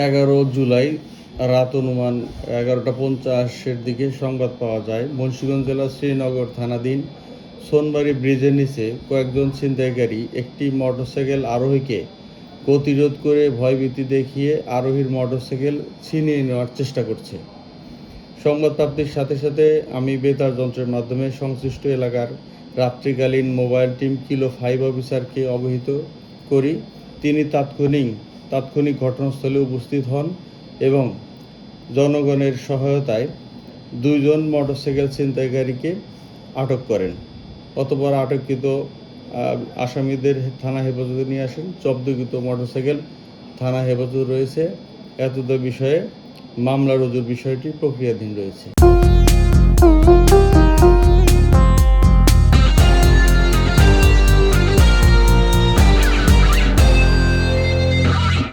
11 জুলাই রাত অনুমান 11:50-এর দিকে সংবাদ পাওয়া যায় মুন্সিগঞ্জ জেলার শ্রীনগর থানাধীন সোনবাড়ি ব্রিজের নিচে কয়েকজন ছিনতাইকারী একটি মোটরসাইকেল আরোহীকে গতিরোধ করে ভয়ভীতি দেখিয়ে আরোহীর মোটরসাইকেল ছিনিয়ে নেওয়ার চেষ্টা করছে। সংবাদ প্রাপ্তির সাথে সাথে আমি বেতার যন্ত্রের মাধ্যমে সংশ্লিষ্ট এলাকার রাত্রিকালীন মোবাইল টিম কিলো 5 অফিসারকে অবহিত করি। তিনি তাৎক্ষণিক ঘটনাস্থলে উপস্থিত হন এবং জনগণের সহায়তায় 2 জন মোটরসাইকেল ছিনতাইকারীকে আটক করেন। অতঃপর আটককৃত আসামিদের থানা হেফাজতে নিয়ে আসেন। জব্দকৃত মোটরসাইকেল থানা হেফাজতে রয়েছে। এতদ বিষয়ে মামলা রুজুর বিষয়টি প্রক্রিয়াধীন রয়েছে।